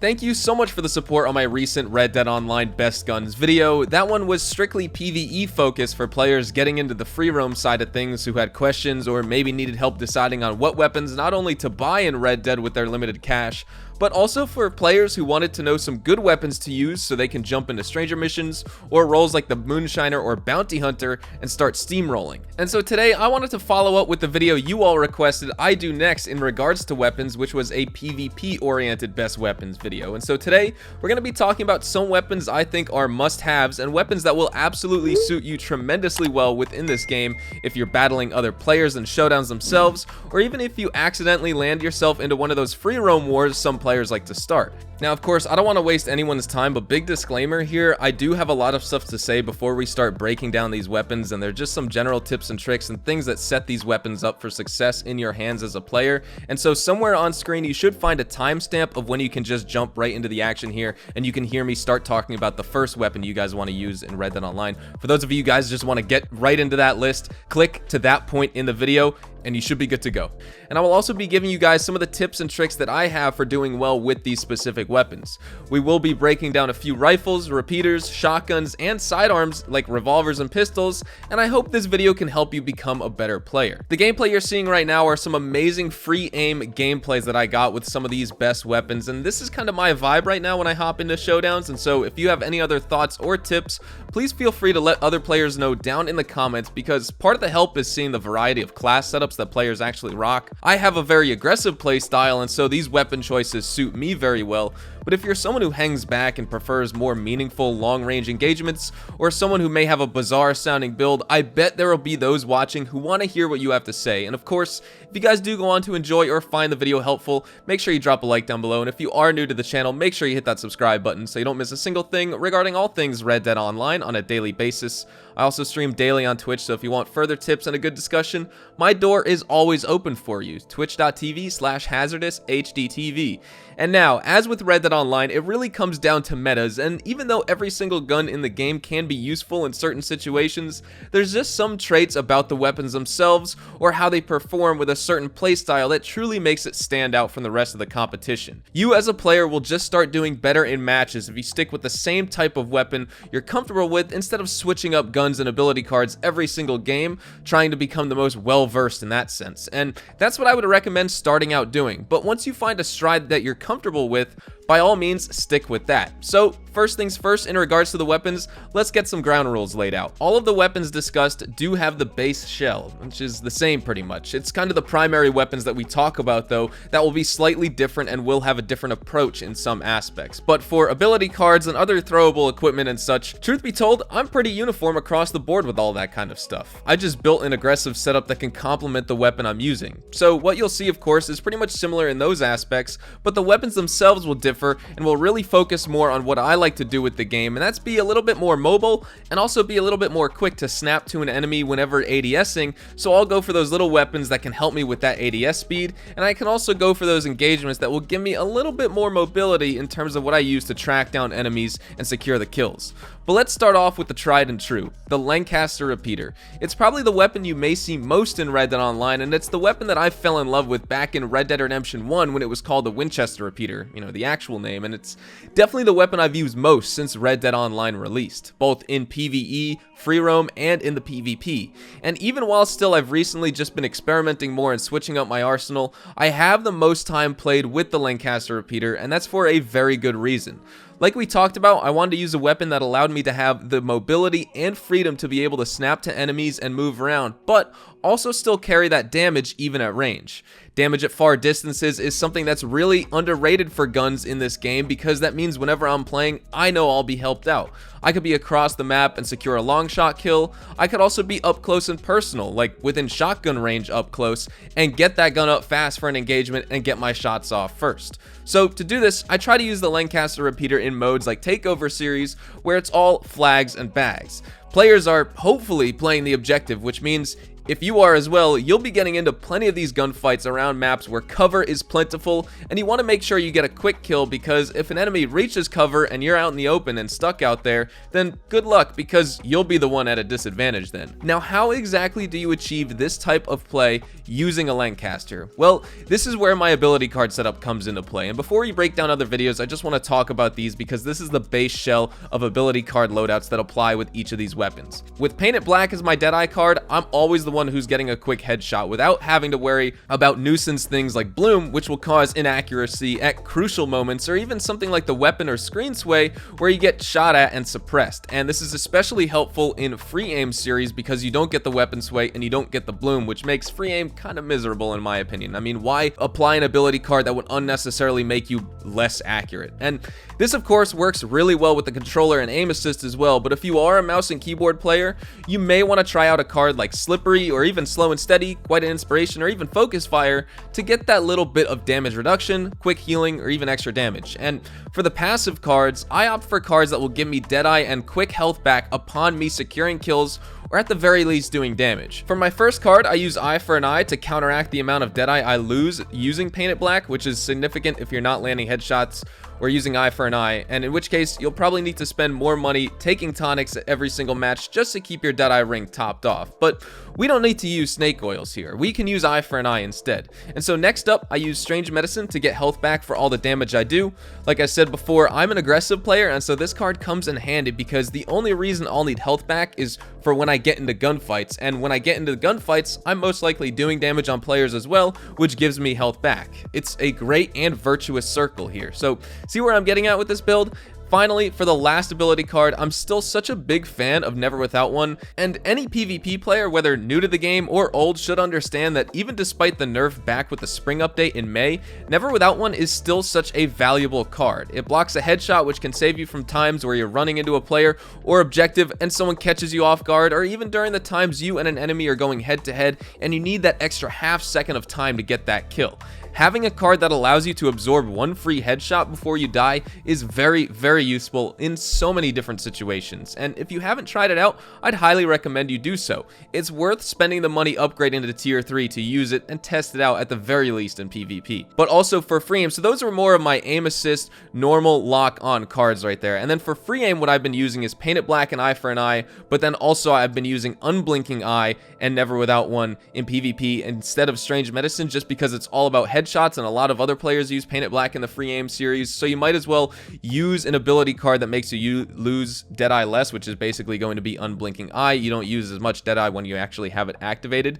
Thank you so much for the support on my recent Red Dead Online Best Guns video. That one was strictly PvE focused for players getting into the free roam side of things who had questions or maybe needed help deciding on what weapons not only to buy in Red Dead with their limited cash, but also for players who wanted to know some good weapons to use so they can jump into stranger missions or roles like the Moonshiner or Bounty Hunter and start steamrolling. And so today I wanted to follow up with the video you all requested I do next in regards to weapons, which was a PvP oriented best weapons video. And so today we're going to be talking about some weapons I think are must-haves and weapons that will absolutely suit you tremendously well within this game if you're battling other players in showdowns themselves, or even if you accidentally land yourself into one of those free roam wars some players like to start. Now, of course, I don't want to waste anyone's time, but big disclaimer here, I do have a lot of stuff to say before we start breaking down these weapons, and they're just some general tips and tricks and things that set these weapons up for success in your hands as a player. And so somewhere on screen, you should find a timestamp of when you can just jump right into the action here, and you can hear me start talking about the first weapon you guys want to use in Red Dead Online. For those of you guys just want to get right into that list, click to that point in the video, and you should be good to go. And I will also be giving you guys some of the tips and tricks that I have for doing well with these specific weapons. We will be breaking down a few rifles, repeaters, shotguns, and sidearms like revolvers and pistols, and I hope this video can help you become a better player. The gameplay you're seeing right now are some amazing free aim gameplays that I got with some of these best weapons, and this is kind of my vibe right now when I hop into showdowns. And so if you have any other thoughts or tips, please feel free to let other players know down in the comments, because part of the help is seeing the variety of class setups that players actually rock. I have a very aggressive play style, and so these weapon choices suit me very well. But if you're someone who hangs back and prefers more meaningful long-range engagements, or someone who may have a bizarre sounding build, I bet there will be those watching who want to hear what you have to say. And of course, if you guys do go on to enjoy or find the video helpful, make sure you drop a like down below. And if you are new to the channel, make sure you hit that subscribe button so you don't miss a single thing regarding all things Red Dead Online on a daily basis. I also stream daily on Twitch, so if you want further tips and a good discussion, my door is always open for you. twitch.tv/hazardoushdtv. And now, as with Red Dead Online, it really comes down to metas, and even though every single gun in the game can be useful in certain situations, there's just some traits about the weapons themselves or how they perform with a certain playstyle that truly makes it stand out from the rest of the competition. You as a player will just start doing better in matches if you stick with the same type of weapon you're comfortable with instead of switching up guns and ability cards every single game, trying to become the most well-versed in that sense. And that's what I would recommend starting out doing. But once you find a stride that you're comfortable with, by all means, stick with that. So first things first, in regards to the weapons, let's get some ground rules laid out. All of the weapons discussed do have the base shell, which is the same pretty much. It's kind of the primary weapons that we talk about though, that will be slightly different and will have a different approach in some aspects. But for ability cards and other throwable equipment and such, truth be told, I'm pretty uniform across the board with all that kind of stuff. I just built an aggressive setup that can complement the weapon I'm using. So what you'll see, of course, is pretty much similar in those aspects, but the weapons themselves will differ and will really focus more on what I like to do with the game, and that's be a little bit more mobile and also be a little bit more quick to snap to an enemy whenever ADSing. So I'll go for those little weapons that can help me with that ADS speed, and I can also go for those engagements that will give me a little bit more mobility in terms of what I use to track down enemies and secure the kills. But let's start off with the tried and true, the Lancaster repeater. It's probably the weapon you may see most in Red Dead Online, and it's the weapon that I fell in love with back in Red Dead Redemption 1 when it was called the Winchester repeater, you know, the actual name, and it's definitely the weapon I've used most since Red Dead Online released, both in PvE, free roam, and in the PvP. And even while still I've recently just been experimenting more and switching up my arsenal, I have the most time played with the Lancaster repeater, and that's for a very good reason. Like we talked about, I wanted to use a weapon that allowed me to have the mobility and freedom to be able to snap to enemies and move around, but also still carry that damage even at range. Damage at far distances is something that's really underrated for guns in this game, because that means whenever I'm playing, I know I'll be helped out. I could be across the map and secure a long shot kill. I could also be up close and personal, like within shotgun range up close, and get that gun up fast for an engagement and get my shots off first. So to do this, I try to use the Lancaster repeater in modes like Takeover Series, where it's all flags and bags. Players are hopefully playing the objective, which means If you are as well, you'll be getting into plenty of these gunfights around maps where cover is plentiful, and you want to make sure you get a quick kill, because if an enemy reaches cover and you're out in the open and stuck out there, then good luck, because you'll be the one at a disadvantage then. Now, how exactly do you achieve this type of play using a Lancaster? Well, this is where my ability card setup comes into play, and before we break down other videos, I just want to talk about these because this is the base shell of ability card loadouts that apply with each of these weapons. With Painted Black as my Deadeye card, I'm always the one who's getting a quick headshot without having to worry about nuisance things like Bloom, which will cause inaccuracy at crucial moments, or even something like the weapon or screen sway where you get shot at and suppressed. And this is especially helpful in free aim series because you don't get the weapon sway and you don't get the Bloom, which makes free aim kind of miserable in my opinion. I mean, why apply an ability card that would unnecessarily make you less accurate? And this of course works really well with the controller and aim assist as well, but if you are a mouse and keyboard player, you may want to try out a card like Slippery or even Slow and Steady, Quite an Inspiration, or even Focus Fire to get that little bit of damage reduction, quick healing, or even extra damage. And for the passive cards, I opt for cards that will give me Deadeye and quick health back upon me securing kills, or at the very least doing damage. For my first card, I use Eye for an Eye to counteract the amount of Deadeye I lose using Painted Black, which is significant if you're not landing headshots or using Eye for an Eye, and in which case you'll probably need to spend more money taking tonics at every single match just to keep your Deadeye ring topped off. But we don't need to use snake oils here. We can use Eye for an Eye instead. And so next up, I use Strange Medicine to get health back for all the damage I do. Like I said before, I'm an aggressive player, and so this card comes in handy because the only reason I'll need health back is for when I get into gunfights, and when I get into gunfights, I'm most likely doing damage on players as well, which gives me health back. It's a great and virtuous circle here. So see where I'm getting at with this build? Finally, for the last ability card, I'm still such a big fan of Never Without One, and any PvP player, whether new to the game or old, should understand that even despite the nerf back with the spring update in May, Never Without One is still such a valuable card. It blocks a headshot, which can save you from times where you're running into a player or objective and someone catches you off guard, or even during the times you and an enemy are going head to head and you need that extra half second of time to get that kill. Having a card that allows you to absorb one free headshot before you die is very, very useful in so many different situations, and if you haven't tried it out, I'd highly recommend you do so. It's worth spending the money upgrading to tier 3 to use it and test it out at the very least in PvP. But also for free aim, so those are more of my aim assist, normal lock-on cards right there, and then for free aim what I've been using is Painted Black and Eye for an Eye, but then also I've been using Unblinking Eye and Never Without One in PvP instead of Strange Medicine, just because it's all about headshots, and a lot of other players use Painted Black in the free aim series, so you might as well use an ability card that makes you lose Deadeye less, which is basically going to be Unblinking Eye. You don't use as much Deadeye when you actually have it activated.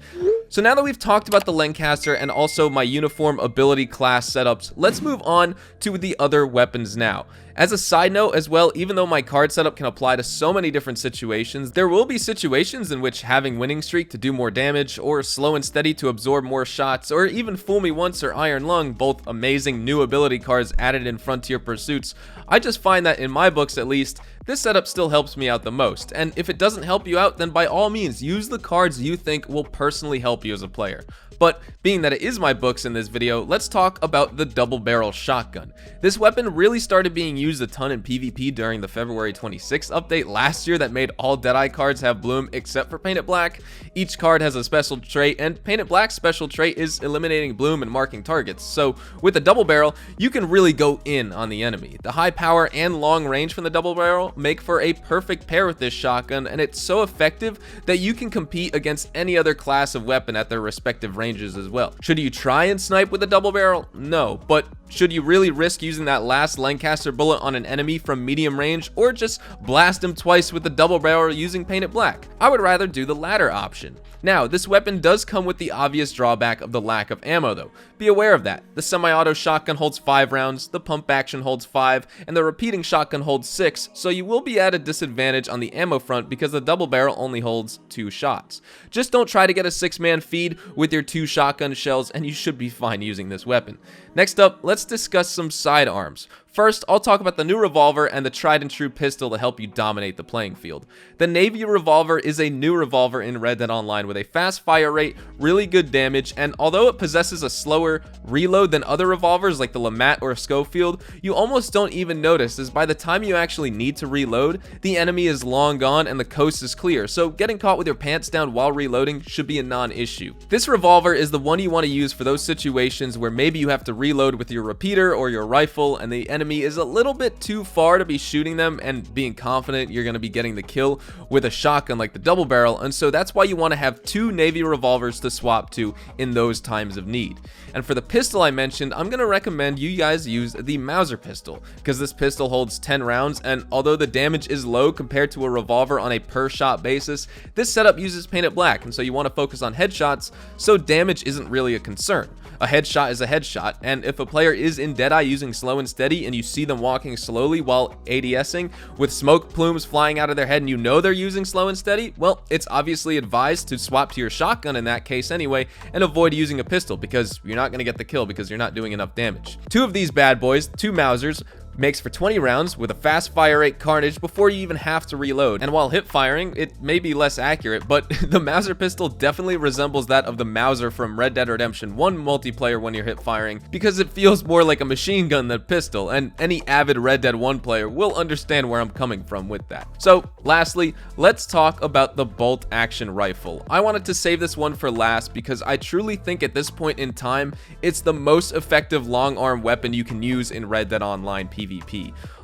So now that we've talked about the Lancaster and also my uniform ability class setups, let's move on to the other weapons now. As a side note as well, even though my card setup can apply to so many different situations, there will be situations in which having Winning Streak to do more damage, or Slow and Steady to absorb more shots, or even Fool Me Once or Iron Lung, both amazing new ability cards added in Frontier Pursuits, I just find that in my books at least, this setup still helps me out the most. And if it doesn't help you out, then by all means, use the cards you think will personally help you as a player. But being that it is my books in this video, let's talk about the double barrel shotgun. This weapon really started being used a ton in PvP during the February 26th update last year that made all Deadeye cards have Bloom except for Painted Black. Each card has a special trait, and Painted Black's special trait is eliminating Bloom and marking targets. So with the double barrel, you can really go in on the enemy. The high power and long range from the double barrel make for a perfect pair with this shotgun, and it's so effective that you can compete against any other class of weapon at their respective ranges as well. Should you try and snipe with a double barrel? No, but should you really risk using that last Lancaster bullet on an enemy from medium range, or just blast him twice with the double barrel using Painted Black? I would rather do the latter option. Now, this weapon does come with the obvious drawback of the lack of ammo though. Be aware of that. The semi-auto shotgun holds 5 rounds, the pump action holds 5, and the repeating shotgun holds 6, so you will be at a disadvantage on the ammo front because the double barrel only holds 2 shots. Just don't try to get a 6-man feed with your 2 shotgun shells and you should be fine using this weapon. Next up, let's discuss some sidearms. First, I'll talk about the new revolver and the tried and true pistol to help you dominate the playing field. The Navy revolver is a new revolver in Red Dead Online with a fast fire rate, really good damage, and although it possesses a slower reload than other revolvers like the LeMat or Schofield, you almost don't even notice, as by the time you actually need to reload, the enemy is long gone and the coast is clear, so getting caught with your pants down while reloading should be a non-issue. This revolver is the one you want to use for those situations where maybe you have to reload with your repeater or your rifle and the enemy is a little bit too far to be shooting them and being confident you're going to be getting the kill with a shotgun like the double barrel, and so that's why you want to have two Navy revolvers to swap to in those times of need. And for the pistol I mentioned, I'm going to recommend you guys use the Mauser pistol, because this pistol holds 10 rounds, and although the damage is low compared to a revolver on a per shot basis, this setup uses painted black, and so you want to focus on headshots, so damage isn't really a concern. A headshot is a headshot, and if a player is in Deadeye using slow and steady and you see them walking slowly while ADSing with smoke plumes flying out of their head and you know they're using slow and steady, well, it's obviously advised to swap to your shotgun in that case anyway and avoid using a pistol, because you're not going to get the kill because you're not doing enough damage. Two of these bad boys, two Mausers, makes for 20 rounds with a fast fire rate carnage before you even have to reload. And while hip firing, it may be less accurate, but the Mauser pistol definitely resembles that of the Mauser from Red Dead Redemption 1 multiplayer when you're hip firing, because it feels more like a machine gun than pistol, and any avid Red Dead 1 player will understand where I'm coming from with that. So lastly, let's talk about the bolt action rifle. I wanted to save this one for last because I truly think at this point in time, it's the most effective long arm weapon you can use in Red Dead Online PvP.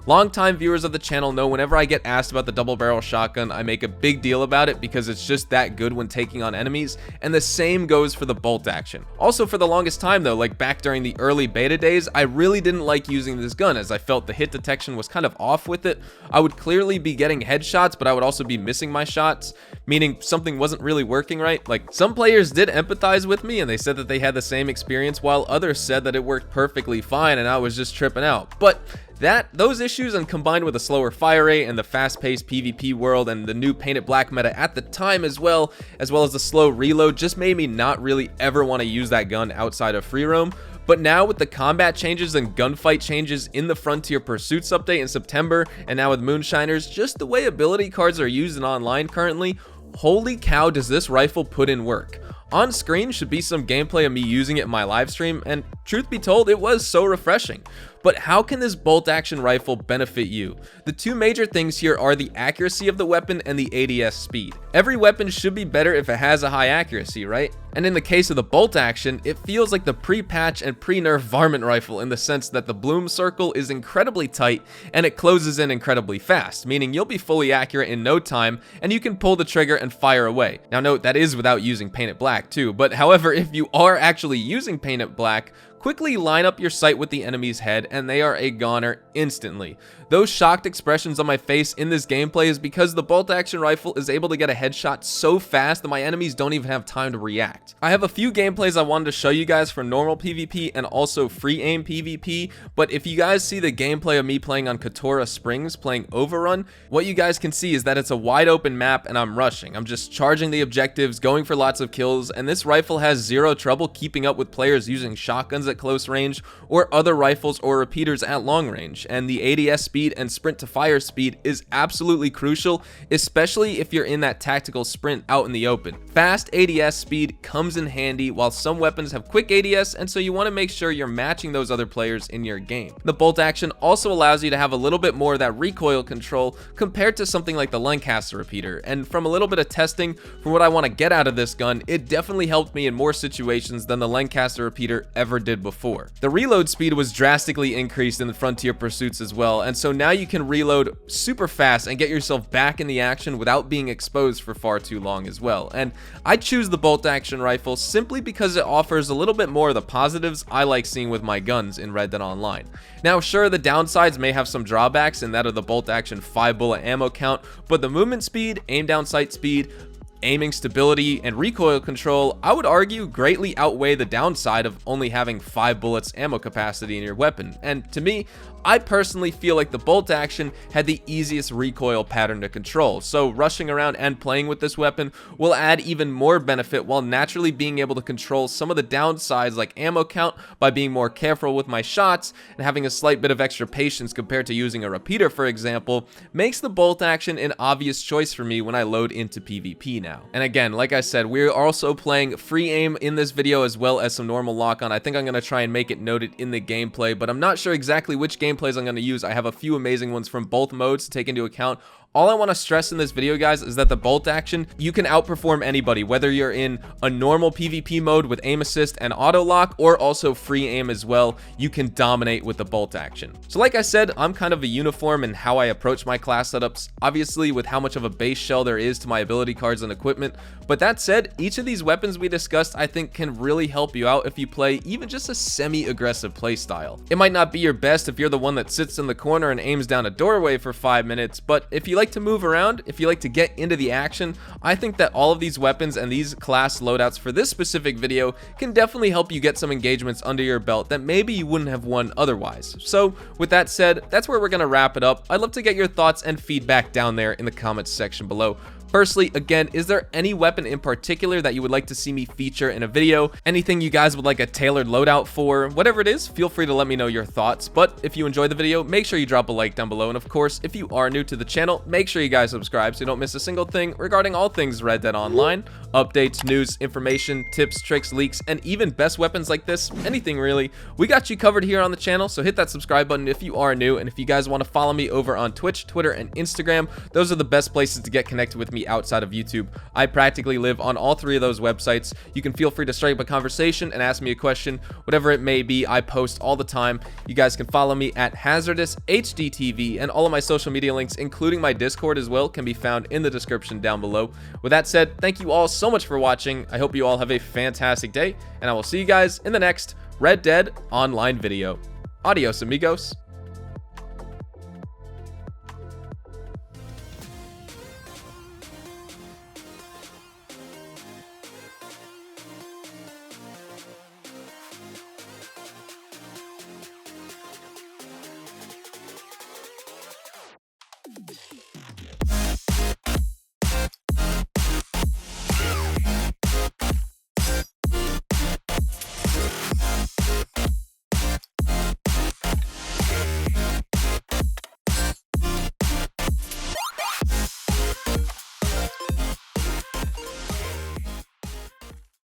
Longtime viewers of the channel know whenever I get asked about the double barrel shotgun, I make a big deal about it because it's just that good when taking on enemies, and the same goes for the bolt action. Also, for the longest time though, like back during the early beta days, I really didn't like using this gun as I felt the hit detection was kind of off with it. I would clearly be getting headshots, but I would also be missing my shots, meaning something wasn't really working right. Like, some players did empathize with me and they said that they had the same experience, while others said that it worked perfectly fine and I was just tripping out. But those issues, and combined with a slower fire rate and the fast-paced PvP world and the new painted black meta at the time as well as the slow reload, just made me not really ever want to use that gun outside of free roam. But now with the combat changes and gunfight changes in the Frontier Pursuits update in September, and now with Moonshiners, just the way ability cards are used in online currently, holy cow does this rifle put in work. On screen should be some gameplay of me using it in my live stream, and truth be told, it was so refreshing. But how can this bolt action rifle benefit you? The two major things here are the accuracy of the weapon and the ADS speed. Every weapon should be better if it has a high accuracy, right? And in the case of the bolt action, it feels like the pre-patch and pre-nerf varmint rifle in the sense that the bloom circle is incredibly tight and it closes in incredibly fast, meaning you'll be fully accurate in no time and you can pull the trigger and fire away. Now note, that is without using painted black too, but however, if you are actually using painted black, quickly line up your sight with the enemy's head and they are a goner instantly. Those shocked expressions on my face in this gameplay is because the bolt action rifle is able to get a headshot so fast that my enemies don't even have time to react. I have a few gameplays I wanted to show you guys for normal PvP and also free aim PvP, but if you guys see the gameplay of me playing on Katora Springs playing Overrun, what you guys can see is that it's a wide open map and I'm rushing. I'm just charging the objectives, going for lots of kills, and this rifle has zero trouble keeping up with players using shotguns at close range or other rifles or repeaters at long range, and the ADS speed and sprint to fire speed is absolutely crucial, especially if you're in that tactical sprint out in the open. Fast ADS speed comes in handy while some weapons have quick ADS, and so you want to make sure you're matching those other players in your game. The bolt action also allows you to have a little bit more of that recoil control compared to something like the Lancaster repeater, and from a little bit of testing for what I want to get out of this gun, it definitely helped me in more situations than the Lancaster repeater ever did before. The reload speed was drastically increased in the Frontier Pursuits as well, and so now you can reload super fast and get yourself back in the action without being exposed for far too long as well. And I choose the bolt action rifle simply because it offers a little bit more of the positives I like seeing with my guns in Red Dead Online. Now sure, the downsides may have some drawbacks, in that of the bolt action 5 bullet ammo count, but the movement speed, aim down sight speed, aiming stability, and recoil control, I would argue greatly outweigh the downside of only having 5 bullets ammo capacity in your weapon. And to me, I personally feel like the bolt action had the easiest recoil pattern to control, so rushing around and playing with this weapon will add even more benefit while naturally being able to control some of the downsides like ammo count by being more careful with my shots and having a slight bit of extra patience compared to using a repeater, for example, makes the bolt action an obvious choice for me when I load into PvP now. And again, like I said, we're also playing free aim in this video as well as some normal lock-on. I think I'm going to try and make it noted in the gameplay, but I'm not sure exactly which gameplays I'm going to use. I have a few amazing ones from both modes to take into account. All I want to stress in this video, guys, is that the bolt action, you can outperform anybody, whether you're in a normal PvP mode with aim assist and auto lock, or also free aim as well. You can dominate with the bolt action. So like I said, I'm kind of a uniform in how I approach my class setups, obviously with how much of a base shell there is to my ability cards and equipment. But that said, each of these weapons we discussed, I think, can really help you out if you play even just a semi-aggressive playstyle. It might not be your best if you're the one that sits in the corner and aims down a doorway for 5 minutes, but if you like to move around, if you like to get into the action, I think that all of these weapons and these class loadouts for this specific video can definitely help you get some engagements under your belt that maybe you wouldn't have won otherwise. So with that said, that's where we're going to wrap it up. I'd love to get your thoughts and feedback down there in the comments section below. Firstly, again, is there any weapon in particular that you would like to see me feature in a video? Anything you guys would like a tailored loadout for? Whatever it is, feel free to let me know your thoughts. But if you enjoyed the video, make sure you drop a like down below. And of course, if you are new to the channel, make sure you guys subscribe so you don't miss a single thing regarding all things Red Dead Online. Updates, news, information, tips, tricks, leaks, and even best weapons like this, anything really. We got you covered here on the channel, so hit that subscribe button if you are new. And if you guys want to follow me over on Twitch, Twitter, and Instagram, those are the best places to get connected with me outside of YouTube. I practically live on all 3 of those websites. You can feel free to strike up a conversation and ask me a question, whatever it may be. I post all the time. You guys can follow me at HazardousHDTV, and all of my social media links, including my Discord as well, can be found in the description down below. With that said, thank you all so much for watching. I hope you all have a fantastic day, and I will see you guys in the next Red Dead Online video. Adios, amigos.